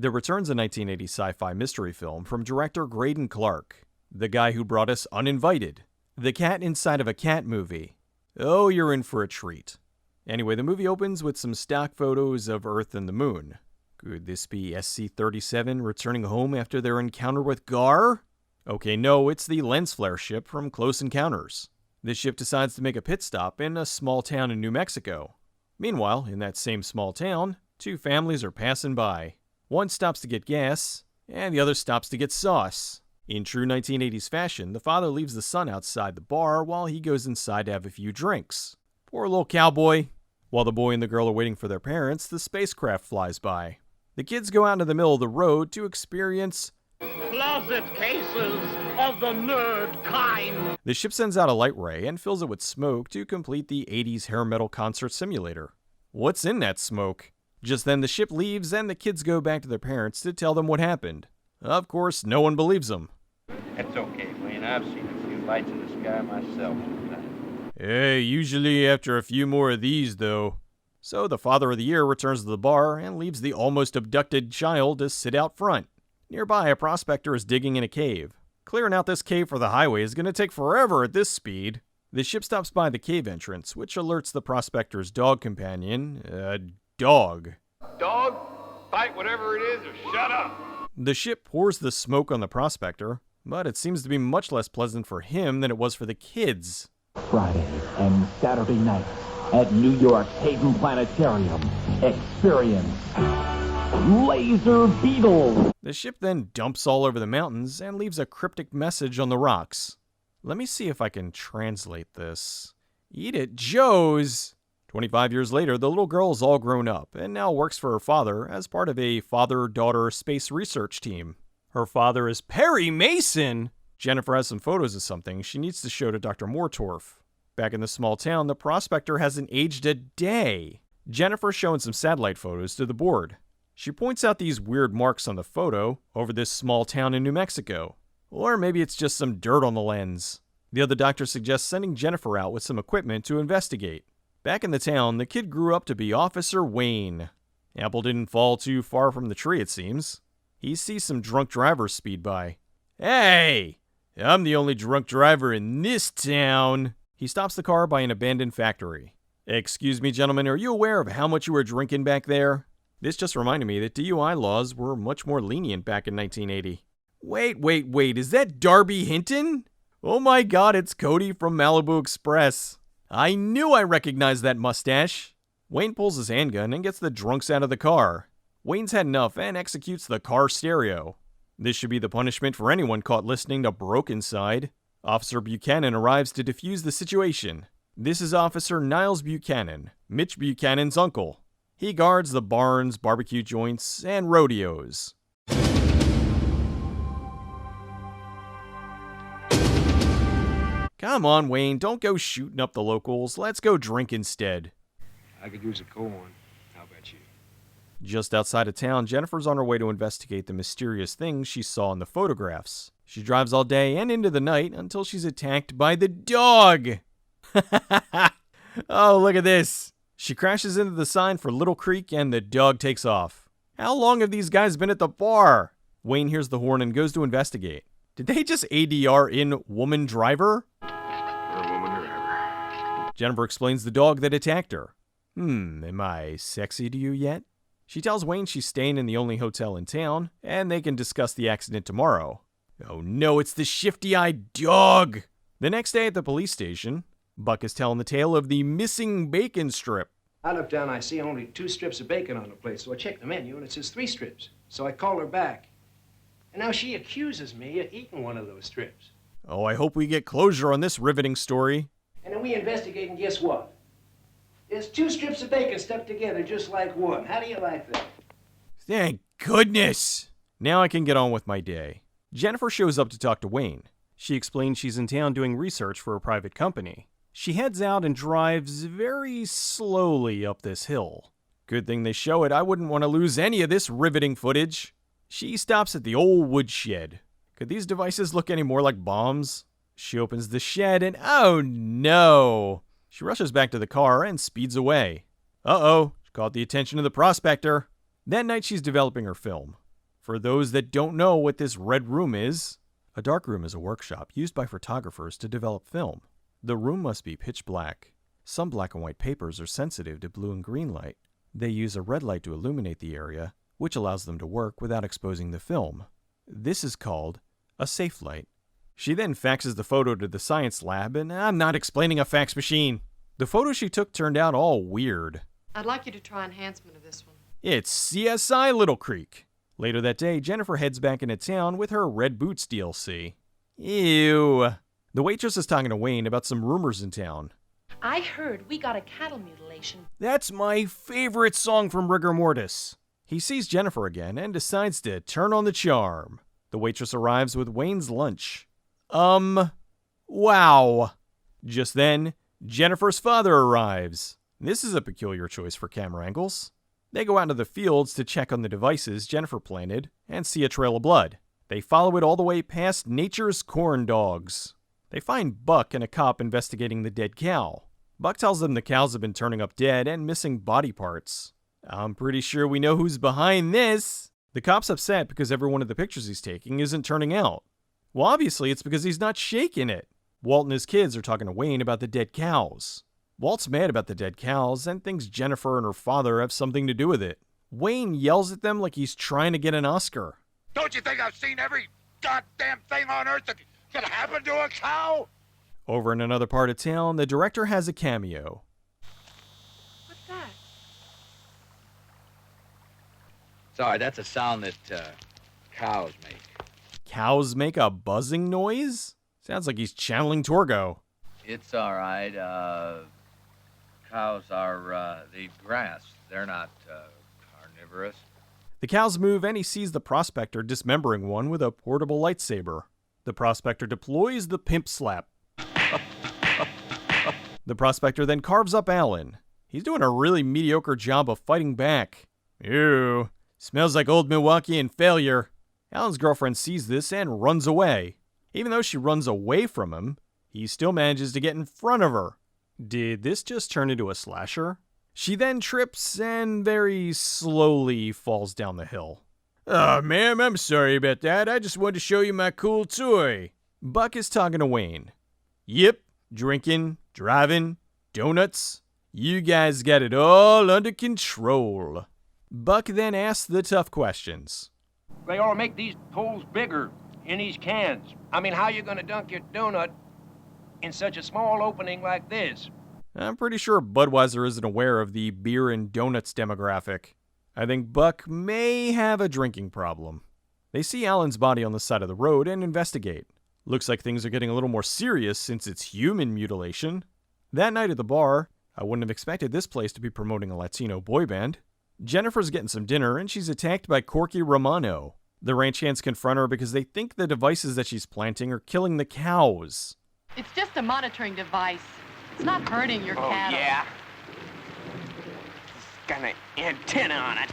There returns a 1980 sci-fi mystery film from director Greydon Clark, the guy who brought us Uninvited, the cat inside of a cat movie. Oh, you're in for a treat. Anyway, the movie opens with some stock photos of Earth and the Moon. Could this be SC-37 returning home after their encounter with Gar? Okay, no, it's the lens flare ship from Close Encounters. This ship decides to make a pit stop in a small town in New Mexico. Meanwhile, in that same small town, two families are passing by. One stops to get gas, and the other stops to get sauce. In true 1980s fashion, the father leaves the son outside the bar while he goes inside to have a few drinks. Poor little cowboy. While the boy and the girl are waiting for their parents, the spacecraft flies by. The kids go out into the middle of the road to experience closet cases of the nerd kind. The ship sends out a light ray and fills it with smoke to complete the 80s hair metal concert simulator. What's in that smoke? Just then the ship leaves and the kids go back to their parents to tell them what happened. Of course, no one believes them. That's okay, Wayne. I've seen a few lights in the sky myself sometimes. Hey, usually after a few more of these, though. So the father of the year returns to the bar and leaves the almost abducted child to sit out front. Nearby, a prospector is digging in a cave. Clearing out this cave for the highway is going to take forever at this speed. The ship stops by the cave entrance, which alerts the prospector's dog companion, dog. Dog, fight whatever it is or shut up. The ship pours the smoke on the prospector, but it seems to be much less pleasant for him than it was for the kids. Friday and Saturday nights at New York's Hayden Planetarium. Experience Laser Beetles. The ship then dumps all over the mountains and leaves a cryptic message on the rocks. Let me see if I can translate this. Eat it, Joe's! 25 years later, the little girl is all grown up and now works for her father as part of a father-daughter space research team. Her father is Perry Mason! Jennifer has some photos of something she needs to show to Dr. Mortorf. Back in the small town, the prospector hasn't aged a day. Jennifer's showing some satellite photos to the board. She points out these weird marks on the photo over this small town in New Mexico. Or maybe it's just some dirt on the lens. The other doctor suggests sending Jennifer out with some equipment to investigate. Back in the town, the kid grew up to be Officer Wayne. Apple didn't fall too far from the tree, it seems. He sees some drunk drivers speed by. Hey! I'm the only drunk driver in this town. He stops the car by an abandoned factory. Excuse me, gentlemen, are you aware of how much you were drinking back there? This just reminded me that DUI laws were much more lenient back in 1980. Wait, is that Darby Hinton? Oh my god, it's Cody from Malibu Express. I knew I recognized that mustache. Wayne pulls his handgun and gets the drunks out of the car. Wayne's had enough and executes the car stereo. This should be the punishment for anyone caught listening to Broken Side. Officer Buchanan arrives to defuse the situation. This is Officer Niles Buchanan, Mitch Buchanan's uncle. He guards the barns, barbecue joints, and rodeos. Come on, Wayne, don't go shooting up the locals. Let's go drink instead. I could use a cold one. How about you? Just outside of town, Jennifer's on her way to investigate the mysterious things she saw in the photographs. She drives all day and into the night until she's attacked by the dog. Oh, look at this. She crashes into the sign for Little Creek and the dog takes off. How long have these guys been at the bar? Wayne hears the horn and goes to investigate. Did they just ADR in woman driver? Jennifer explains the dog that attacked her. Am I sexy to you yet? She tells Wayne she's staying in the only hotel in town, and they can discuss the accident tomorrow. Oh no, it's the shifty-eyed dog! The next day at the police station, Buck is telling the tale of the missing bacon strip. I looked down, I see only 2 strips of bacon on the plate, so I checked the menu, and it says 3 strips. So I called her back. And now she accuses me of eating one of those strips. Oh, I hope we get closure on this riveting story. And then we investigate, and guess what? There's 2 strips of bacon stuck together just like one. How do you like that? Thank goodness! Now I can get on with my day. Jennifer shows up to talk to Wayne. She explains she's in town doing research for a private company. She heads out and drives very slowly up this hill. Good thing they show it. I wouldn't want to lose any of this riveting footage. She stops at the old woodshed. Could these devices look any more like bombs? She opens the shed and oh no! She rushes back to the car and speeds away. Uh-oh, she caught the attention of the prospector. That night she's developing her film. For those that don't know what this red room is, a dark room is a workshop used by photographers to develop film. The room must be pitch black. Some black and white papers are sensitive to blue and green light. They use a red light to illuminate the area, which allows them to work without exposing the film. This is called a safe light. She then faxes the photo to the science lab, and I'm not explaining a fax machine. The photo she took turned out all weird. I'd like you to try enhancement of this one. It's CSI Little Creek. Later that day, Jennifer heads back into town with her Red Boots DLC. Ew. The waitress is talking to Wayne about some rumors in town. I heard we got a cattle mutilation. That's my favorite song from Rigor Mortis. He sees Jennifer again and decides to turn on the charm. The waitress arrives with Wayne's lunch. Wow. Just then, Jennifer's father arrives. This is a peculiar choice for camera angles. They go out into the fields to check on the devices Jennifer planted and see a trail of blood. They follow it all the way past Nature's Corn Dogs. They find Buck and a cop investigating the dead cow. Buck tells them the cows have been turning up dead and missing body parts. I'm pretty sure we know who's behind this. The cop's upset because every one of the pictures he's taking isn't turning out. Well, obviously it's because he's not shaking it. Walt and his kids are talking to Wayne about the dead cows. Walt's mad about the dead cows and thinks Jennifer and her father have something to do with it. Wayne yells at them like he's trying to get an Oscar. Don't you think I've seen every goddamn thing on earth that could happen to a cow? Over in another part of town, the director has a cameo. What's that? Sorry, that's a sound that cows make. Cows make a buzzing noise? Sounds like he's channeling Torgo. It's all right. Cows are, they eat grass. They're not carnivorous. The cows move and he sees the prospector dismembering one with a portable lightsaber. The prospector deploys the pimp slap. The prospector then carves up Alan. He's doing a really mediocre job of fighting back. Ew. Smells like old Milwaukee and failure. Alan's girlfriend sees this and runs away. Even though she runs away from him, he still manages to get in front of her. Did this just turn into a slasher? She then trips and very slowly falls down the hill. Ma'am, I'm sorry about that. I just wanted to show you my cool toy. Buck is talking to Wayne. Yep, drinking, driving, donuts. You guys got it all under control. Buck then asks the tough questions. They ought to make these holes bigger in these cans. I mean, how you gonna dunk your donut in such a small opening like this? I'm pretty sure Budweiser isn't aware of the beer and donuts demographic. I think Buck may have a drinking problem. They see Alan's body on the side of the road and investigate. Looks like things are getting a little more serious since it's human mutilation. That night at the bar, I wouldn't have expected this place to be promoting a Latino boy band. Jennifer's getting some dinner and she's attacked by Corky Romano. The ranch hands confront her because they think the devices that she's planting are killing the cows. It's just a monitoring device. It's not hurting your cattle. Yeah? It's got an antenna on it.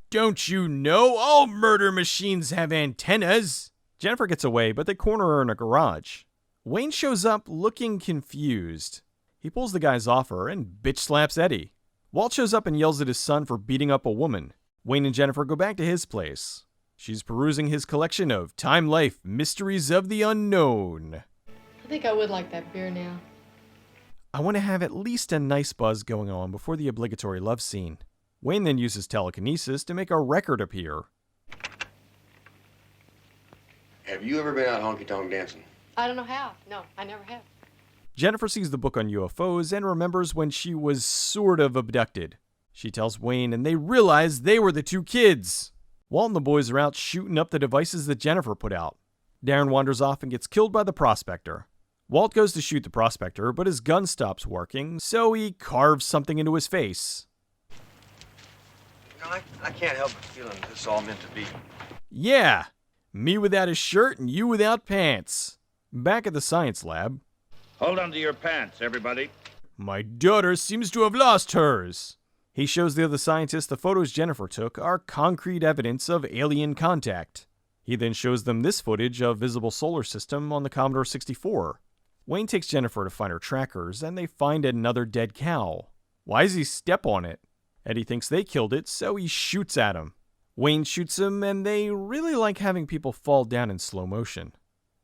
Don't you know all murder machines have antennas? Jennifer gets away, but they corner her in a garage. Wayne shows up looking confused. He pulls the guys off her and bitch slaps Eddie. Walt shows up and yells at his son for beating up a woman. Wayne and Jennifer go back to his place. She's perusing his collection of Time Life Mysteries of the Unknown. I think I would like that beer now. I want to have at least a nice buzz going on before the obligatory love scene. Wayne then uses telekinesis to make a record appear. Have you ever been out honky-tonk dancing? I don't know how. No, I never have. Jennifer sees the book on UFOs and remembers when she was sort of abducted. She tells Wayne and they realize they were the two kids. Walt and the boys are out shooting up the devices that Jennifer put out. Darren wanders off and gets killed by the prospector. Walt goes to shoot the prospector, but his gun stops working, so he carves something into his face. You know, I can't help but feeling this all meant to be. Yeah, me without a shirt and you without pants. Back at the science lab. Hold on to your pants, everybody. My daughter seems to have lost hers. He shows the other scientists the photos Jennifer took are concrete evidence of alien contact. He then shows them this footage of visible solar system on the Commodore 64. Wayne takes Jennifer to find her trackers, and they find another dead cow. Why does he step on it? Eddie thinks they killed it, so he shoots at him. Wayne shoots him, and they really like having people fall down in slow motion.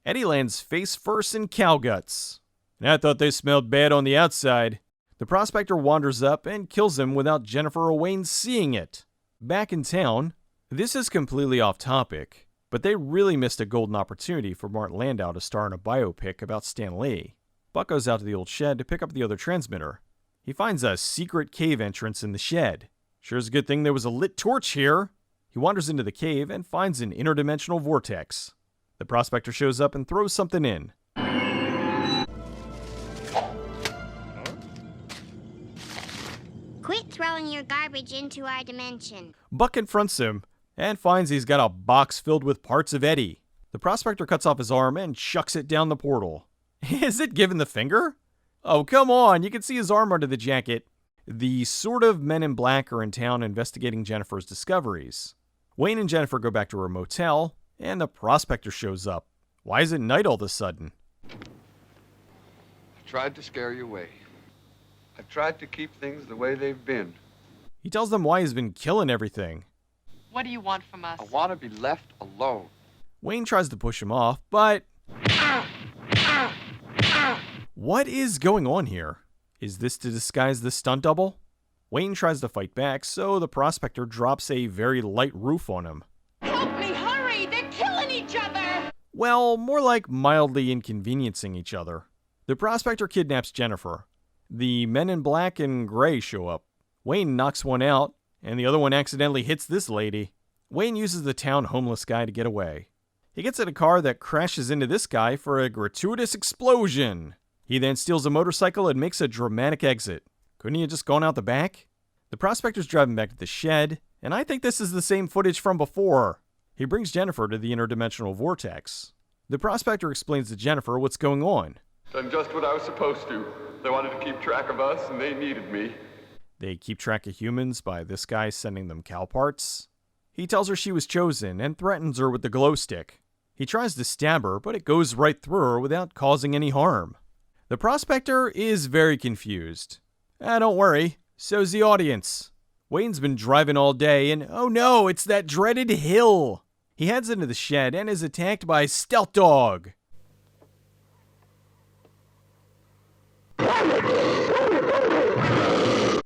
Eddie lands face first in cow guts. And I thought they smelled bad on the outside. The prospector wanders up and kills him without Jennifer or Wayne seeing it. Back in town, this is completely off topic, but they really missed a golden opportunity for Martin Landau to star in a biopic about Stan Lee. Buck goes out to the old shed to pick up the other transmitter. He finds a secret cave entrance in the shed. Sure is a good thing there was a lit torch here. He wanders into the cave and finds an interdimensional vortex. The prospector shows up and throws something in. Quit throwing your garbage into our dimension. Buck confronts him and finds he's got a box filled with parts of Eddie. The prospector cuts off his arm and chucks it down the portal. Is it giving the finger? Oh, come on, you can see his arm under the jacket. The sort of men in black are in town investigating Jennifer's discoveries. Wayne and Jennifer go back to her motel, and the prospector shows up. Why is it night all of a sudden? I tried to scare you away. I've tried to keep things the way they've been. He tells them why he's been killing everything. What do you want from us? I want to be left alone. Wayne tries to push him off, but... What is going on here? Is this to disguise the stunt double? Wayne tries to fight back, so the prospector drops a very light roof on him. Help me, hurry! They're killing each other! Well, more like mildly inconveniencing each other. The prospector kidnaps Jennifer. The men in black and gray show up. Wayne knocks one out, and the other one accidentally hits this lady. Wayne uses the town homeless guy to get away. He gets in a car that crashes into this guy for a gratuitous explosion. He then steals a motorcycle and makes a dramatic exit. Couldn't he have just gone out the back? The prospector's driving back to the shed, and I think this is the same footage from before. He brings Jennifer to the interdimensional vortex. The prospector explains to Jennifer what's going on. Done just what I was supposed to. They wanted to keep track of us, and they needed me. They keep track of humans by this guy sending them cow parts. He tells her she was chosen and threatens her with the glow stick. He tries to stab her, but it goes right through her without causing any harm. The prospector is very confused. Don't worry, so's the audience. Wayne's been driving all day, and oh no, it's that dreaded hill. He heads into the shed and is attacked by Stealth Dog.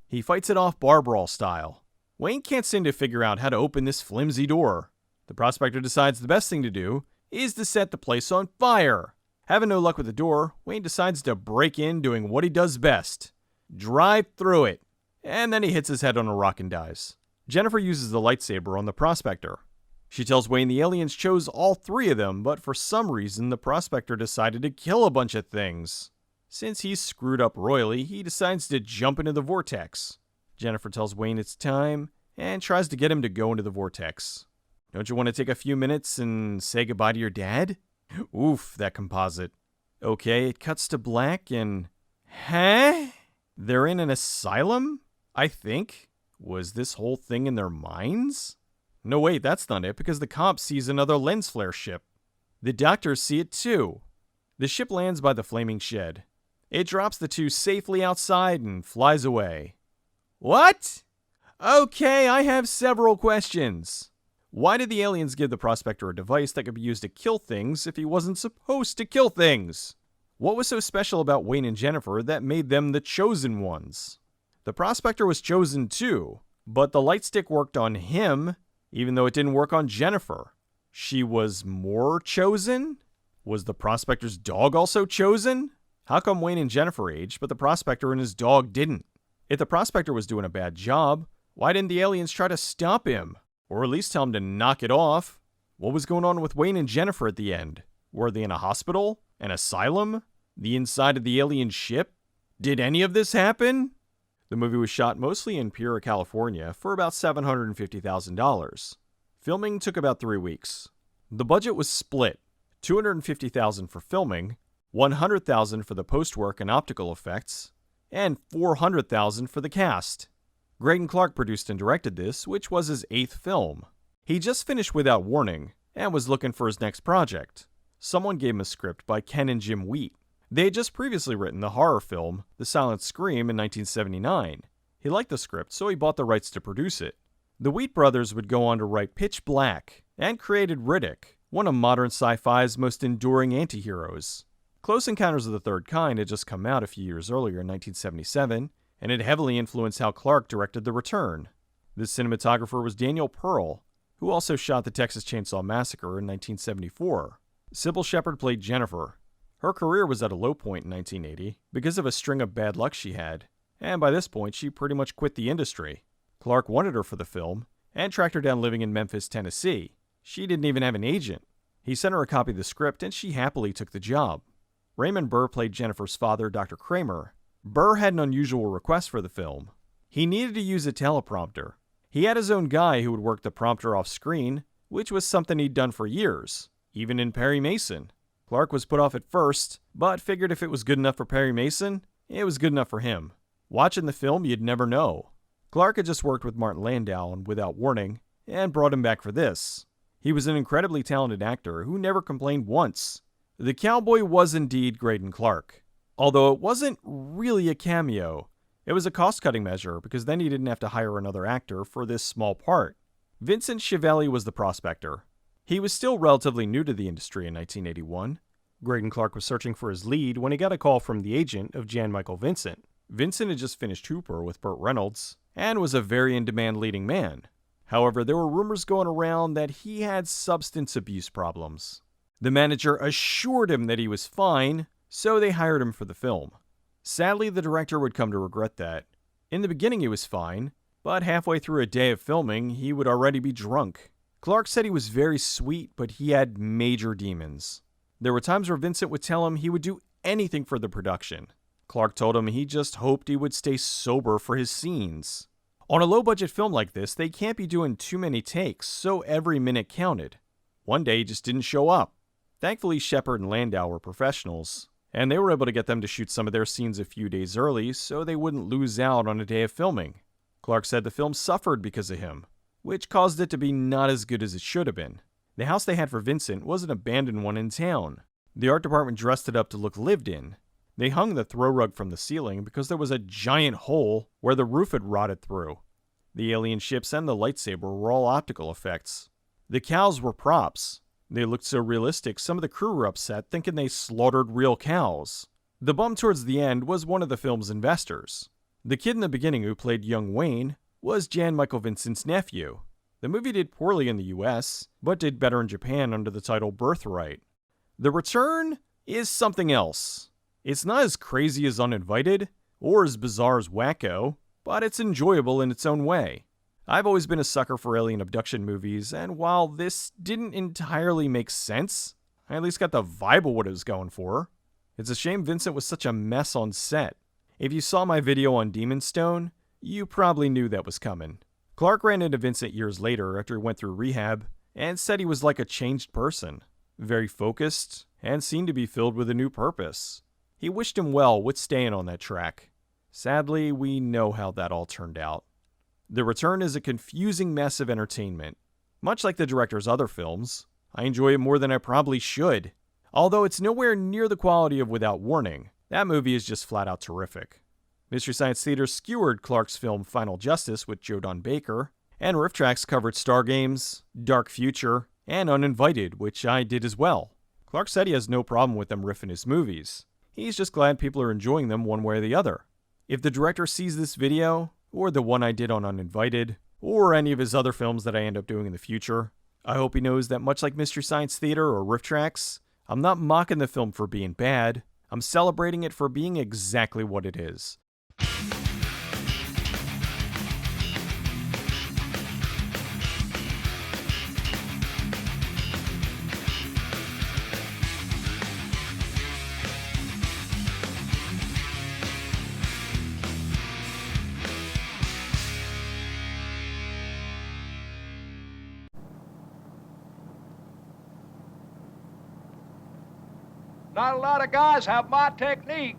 He fights it off bar brawl style. Wayne can't seem to figure out how to open this flimsy door. The prospector decides the best thing to do is to set the place on fire. Having no luck with the door, Wayne decides to break in doing what he does best. Drive through it. And then he hits his head on a rock and dies. Jennifer uses the lightsaber on the prospector. She tells Wayne the aliens chose all three of them, but for some reason the prospector decided to kill a bunch of things. Since he's screwed up royally, he decides to jump into the vortex. Jennifer tells Wayne it's time and tries to get him to go into the vortex. Don't you want to take a few minutes and say goodbye to your dad? Oof, that composite. Okay, it cuts to black and... Huh? They're in an asylum? I think. Was this whole thing in their minds? No, wait, that's not it, because the cop sees another lens flare ship. The doctors see it too. The ship lands by the flaming shed. It drops the two safely outside and flies away. What? Okay, I have several questions. Why did the aliens give the prospector a device that could be used to kill things if he wasn't supposed to kill things? What was so special about Wayne and Jennifer that made them the chosen ones? The prospector was chosen too, but the light stick worked on him, even though it didn't work on Jennifer. She was more chosen? Was the prospector's dog also chosen? How come Wayne and Jennifer aged, but the prospector and his dog didn't? If the prospector was doing a bad job, why didn't the aliens try to stop him? Or at least tell him to knock it off? What was going on with Wayne and Jennifer at the end? Were they in a hospital? An asylum? The inside of the alien ship? Did any of this happen? The movie was shot mostly in Pura, California for about $750,000. Filming took about 3 weeks. The budget was split. $250,000 for filming, $100,000 for the post-work and optical effects, and $400,000 for the cast. Greydon Clark produced and directed this, which was his 8th film. He just finished Without Warning, and was looking for his next project. Someone gave him a script by Ken and Jim Wheat. They had just previously written the horror film, The Silent Scream, in 1979. He liked the script, so he bought the rights to produce it. The Wheat brothers would go on to write Pitch Black and created Riddick, one of modern sci-fi's most enduring anti-heroes. Close Encounters of the Third Kind had just come out a few years earlier in 1977, and it heavily influenced how Clark directed The Return. The cinematographer was Daniel Pearl, who also shot the Texas Chainsaw Massacre in 1974. Sybil Shepherd played Jennifer. Her career was at a low point in 1980 because of a string of bad luck she had, and by this point she pretty much quit the industry. Clark wanted her for the film and tracked her down living in Memphis, Tennessee. She didn't even have an agent. He sent her a copy of the script and she happily took the job. Raymond Burr played Jennifer's father, Dr. Kramer. Burr had an unusual request for the film. He needed to use a teleprompter. He had his own guy who would work the prompter off screen, which was something he'd done for years, even in Perry Mason. Clark was put off at first, but figured if it was good enough for Perry Mason, it was good enough for him. Watching the film, you'd never know. Clark had just worked with Martin Landau on Without Warning, and brought him back for this. He was an incredibly talented actor who never complained once. The cowboy was indeed Greydon Clark, although it wasn't really a cameo. It was a cost-cutting measure because then he didn't have to hire another actor for this small part. Vincent Schiavelli was the prospector. He was still relatively new to the industry in 1981. Greydon Clark was searching for his lead when he got a call from the agent of Jan Michael Vincent. Vincent had just finished Hooper with Burt Reynolds and was a very in-demand leading man. However, there were rumors going around that he had substance abuse problems. The manager assured him that he was fine, so they hired him for the film. Sadly, the director would come to regret that. In the beginning he was fine, but halfway through a day of filming, he would already be drunk. Clark said he was very sweet, but he had major demons. There were times where Vincent would tell him he would do anything for the production. Clark told him he just hoped he would stay sober for his scenes. On a low-budget film like this, they can't be doing too many takes, so every minute counted. One day he just didn't show up. Thankfully, Shepherd and Landau were professionals, and they were able to get them to shoot some of their scenes a few days early so they wouldn't lose out on a day of filming. Clark said the film suffered because of him, which caused it to be not as good as it should have been. The house they had for Vincent was an abandoned one in town. The art department dressed it up to look lived in. They hung the throw rug from the ceiling because there was a giant hole where the roof had rotted through. The alien ships and the lightsaber were all optical effects. The cows were props. They looked so realistic, some of the crew were upset, thinking they slaughtered real cows. The bum towards the end was one of the film's investors. The kid in the beginning who played young Wayne was Jan Michael Vincent's nephew. The movie did poorly in the US, but did better in Japan under the title Birthright. The Return is something else. It's not as crazy as Uninvited, or as bizarre as Wacko, but it's enjoyable in its own way. I've always been a sucker for alien abduction movies, and while this didn't entirely make sense, I at least got the vibe of what it was going for. It's a shame Vincent was such a mess on set. If you saw my video on Demon Stone, you probably knew that was coming. Clark ran into Vincent years later after he went through rehab, and said he was like a changed person. Very focused, and seemed to be filled with a new purpose. He wished him well with staying on that track. Sadly, we know how that all turned out. The Return is a confusing mess of entertainment. Much like the director's other films, I enjoy it more than I probably should. Although it's nowhere near the quality of Without Warning, that movie is just flat out terrific. Mystery Science Theater skewered Clark's film Final Justice with Joe Don Baker, and Riff Tracks covered Star Games, Dark Future, and Uninvited, which I did as well. Clark said he has no problem with them riffing his movies. He's just glad people are enjoying them one way or the other. If the director sees this video, or the one I did on Uninvited, or any of his other films that I end up doing in the future, I hope he knows that much like Mystery Science Theater or Riff Tracks, I'm not mocking the film for being bad, I'm celebrating it for being exactly what it is. Not a lot of guys have my technique.